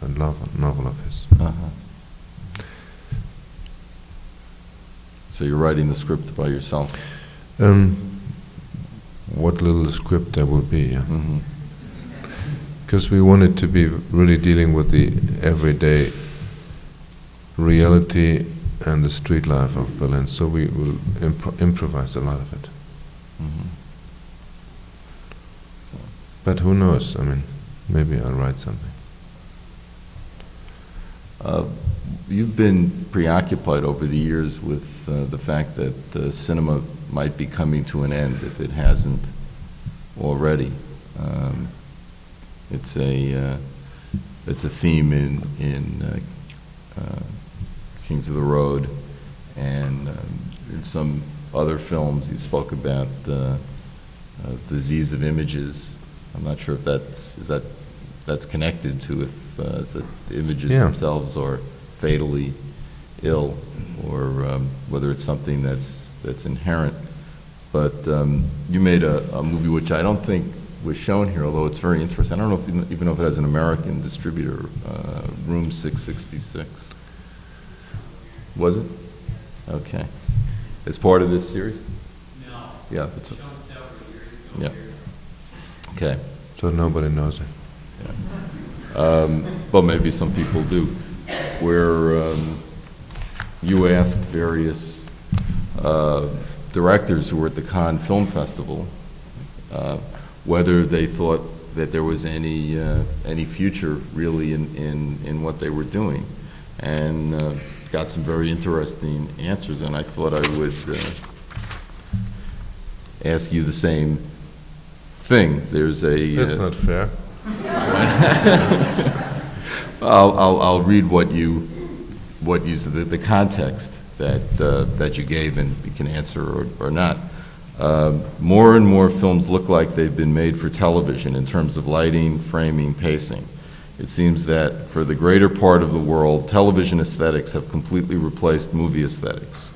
a novel of his. Uh-huh. So you're writing the script by yourself? What little script there will be, yeah. Mm-hmm. Because we wanted to be really dealing with the everyday reality and the street life of Berlin, so we will improvise a lot of it. Mm-hmm. But who knows? I mean, maybe I'll write something. You've been preoccupied over the years with the fact that cinema might be coming to an end if it hasn't already. It's a theme in Kings of the Road, and in some other films you spoke about the disease of images. I'm not sure if that's connected to if the images themselves are fatally ill, or whether it's something that's inherent. But you made a movie which I don't think was shown here, although it's very interesting. I don't know if even know if it has an American distributor. Room 666. Was it? Okay. As part of this series? No. Yeah. It's Shown several years ago yeah. Okay. So nobody knows it. But maybe some people do. Where you asked various directors who were at the Cannes Film Festival whether they thought that there was any future really in what they were doing, and got some very interesting answers. And I thought I would ask you the same thing. There's a. That's not fair. I'll read what you said, the context that you gave, and you can answer or not. More and more films look like they've been made for television in terms of lighting, framing, pacing. It seems that for the greater part of the world, television aesthetics have completely replaced movie aesthetics.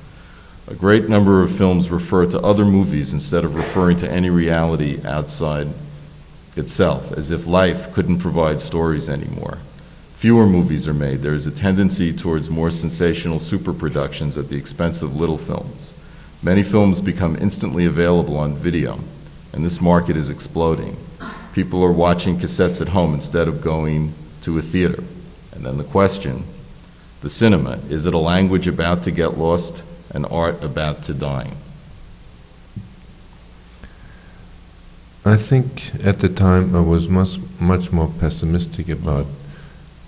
A great number of films refer to other movies instead of referring to any reality outside itself, as if life couldn't provide stories anymore. Fewer movies are made. There is a tendency towards more sensational superproductions at the expense of little films. Many films become instantly available on video, and this market is exploding. People are watching cassettes at home instead of going to a theater. And then the question, the cinema, is it a language about to get lost, an art about to die? I think at the time I was much more pessimistic about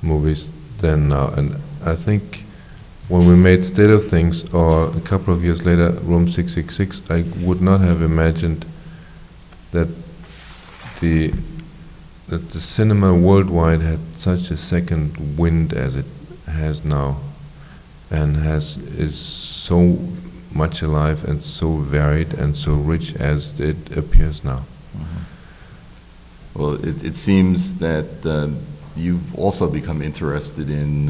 movies than now, and I think when we made State of Things, or a couple of years later, Room 666, I would not have imagined that the cinema worldwide had such a second wind as it has now, and is so much alive and so varied and so rich as it appears now. Mm-hmm. Well, it seems that you've also become interested in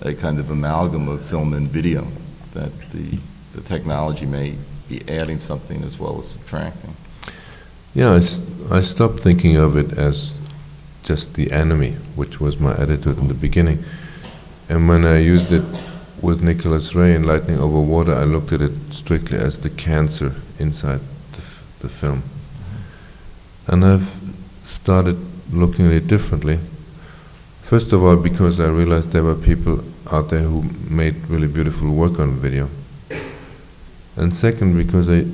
a kind of amalgam of film and video, that the technology may be adding something as well as subtracting. Yeah, I stopped thinking of it as just the enemy, which was my attitude in the beginning. And when I used it with Nicholas Ray in Lightning Over Water, I looked at it strictly as the cancer inside the film. And I've started looking at it differently. First of all, because I realized there were people out there who made really beautiful work on video. And second, because I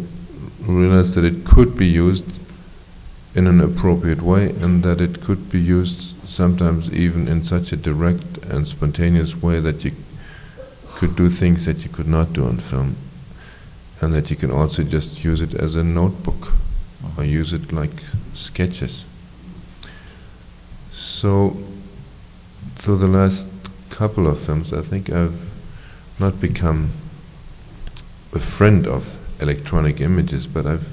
realized that it could be used in an appropriate way, and that it could be used sometimes even in such a direct and spontaneous way that you could do things that you could not do on film, and that you can also just use it as a notebook or use it like sketches. So through the last couple of films, I think I've not become a friend of electronic images, but I've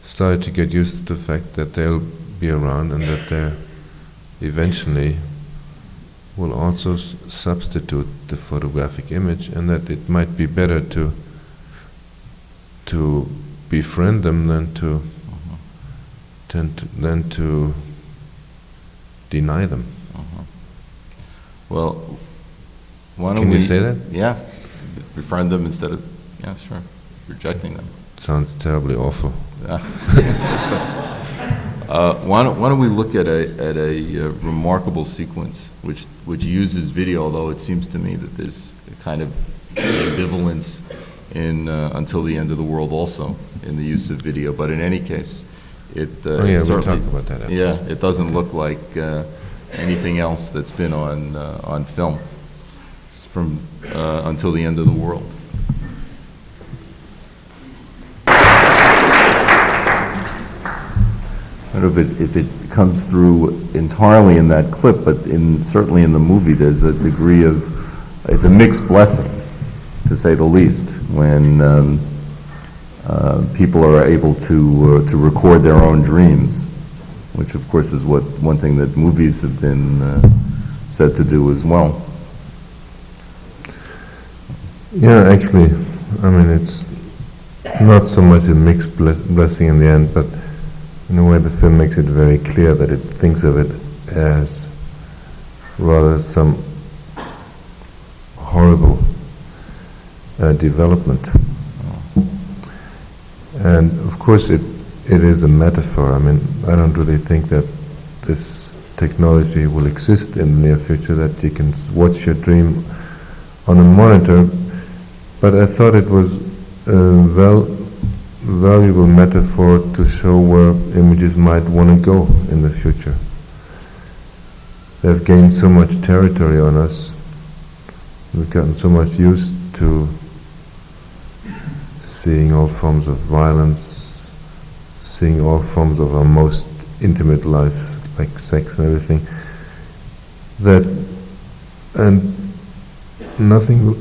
started to get used to the fact that they'll be around, and that they eventually will also substitute the photographic image, and that it might be better to befriend them than to deny them. Well, why don't Can we... you say that? Yeah, befriend them instead of, yeah, sure, rejecting them. Sounds terribly awful. Why don't we look at a remarkable sequence which uses video, although it seems to me that there's a kind of ambivalence in Until the End of the World also in the use of video. But in any case, it Oh yeah, we'll certainly, talk about that after. yeah, it doesn't look like anything else that's been on film. It's from Until the End of the World. I don't know if it comes through entirely in that clip, but certainly in the movie, there's a degree of, it's a mixed blessing, to say the least, when people are able to record their own dreams, which of course is one thing that movies have been said to do as well. Yeah, actually, I mean, it's not so much a mixed blessing in the end, but in a way the film makes it very clear that it thinks of it as rather some horrible development. And of course it is a metaphor. I mean, I don't really think that this technology will exist in the near future, that you can watch your dream on a monitor, but I thought it was valuable metaphor to show where images might want to go in the future. They've gained so much territory on us. We've gotten so much used to seeing all forms of violence, seeing all forms of our most intimate life, like sex and everything, and nothing will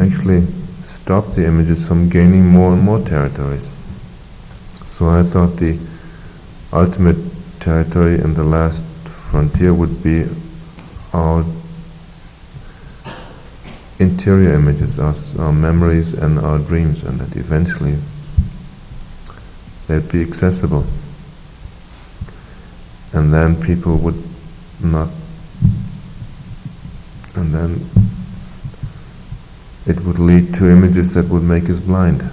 actually stop the images from gaining more and more territories. So I thought the ultimate territory and the last frontier would be our interior images, our memories and our dreams, and that eventually they'd be accessible. And then people would not, and then it would lead to images that would make us blind.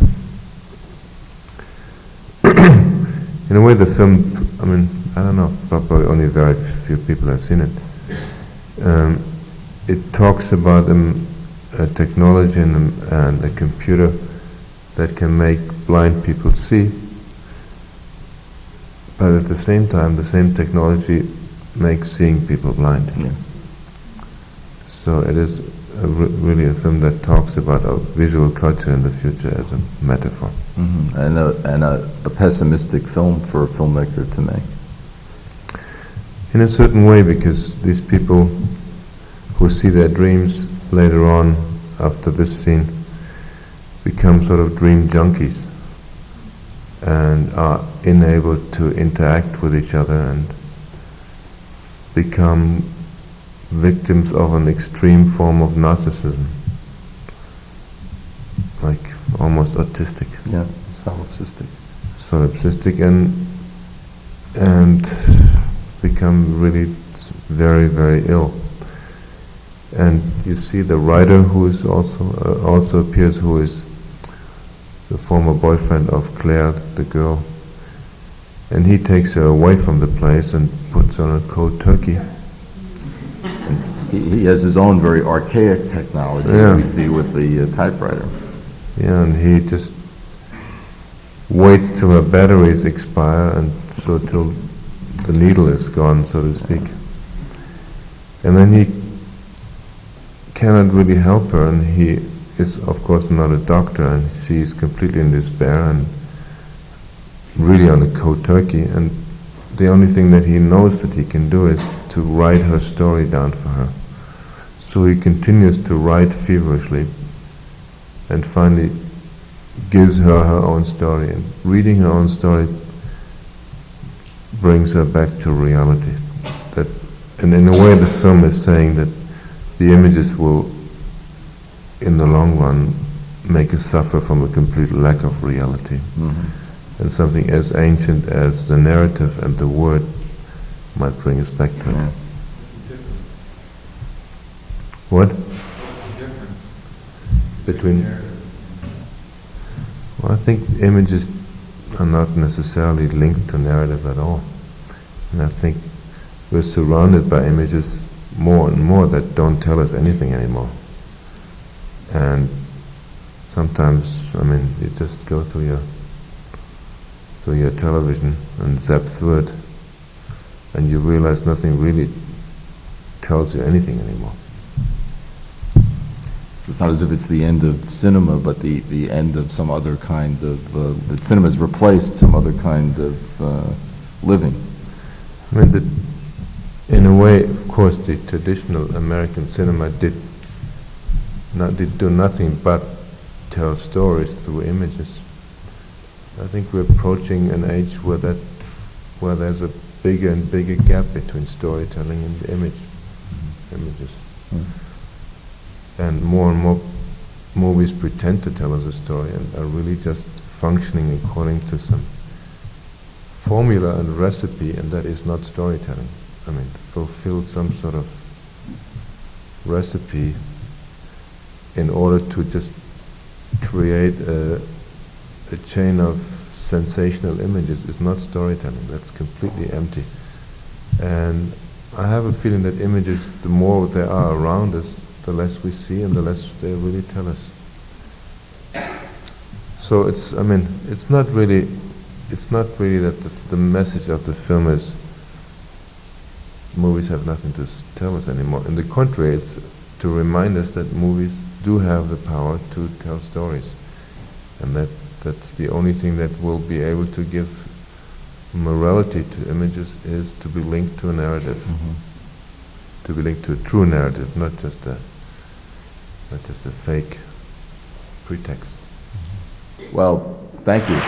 In a way, the film, I mean, I don't know, probably only very few people have seen it. It talks about a technology and a computer that can make blind people see, but at the same time, the same technology makes seeing people blind. Yeah. So it is really a film that talks about our visual culture in the future as a metaphor. Mm-hmm. And a pessimistic film for a filmmaker to make. In a certain way, because these people who see their dreams later on, after this scene, become sort of dream junkies and are enabled to interact with each other and become victims of an extreme form of narcissism, like almost autistic. Yeah, solipsistic. Solipsistic and become really very, very ill. And you see the writer, who is also appears, who is the former boyfriend of Claire, the girl, and he takes her away from the place and puts on a cold turkey. He has his own very archaic technology that we see with the typewriter. Yeah, and he just waits till her batteries expire, and so till the needle is gone, so to speak. And then he cannot really help her, and he is of course not a doctor, and she is completely in despair and really on a cold turkey, and the only thing that he knows that he can do is to write her story down for her. So he continues to write feverishly and finally gives her her own story, and reading her own story brings her back to reality. That, and in a way, the film is saying that the images will, in the long run, make us suffer from a complete lack of reality. And something as ancient as the narrative and the word might bring us back to it. What? Between? Well, I think images are not necessarily linked to narrative at all. And I think we're surrounded by images more and more that don't tell us anything anymore. And sometimes, I mean, you just go through your television and zap through it, and you realize nothing really tells you anything anymore. So it's not as if it's the end of cinema, but the end of some other kind of, that cinema's replaced some other kind of living. I mean, in a way, of course, the traditional American cinema did do nothing but tell stories through images. I think we're approaching an age where there's a bigger and bigger gap between storytelling and the images. And more movies pretend to tell us a story and are really just functioning according to some formula and recipe, and that is not storytelling. I mean, fulfill some sort of recipe in order to just create a chain of sensational images is not storytelling. That's completely empty. And I have a feeling that images, the more they are around us, the less we see and the less they really tell us. So it's not really that the message of the film is movies have nothing to tell us anymore. In the contrary, it's to remind us that movies do have the power to tell stories, and that's the only thing that will be able to give morality to images is to be linked to a narrative, to be linked to a true narrative, not just a fake pretext. Well, thank you.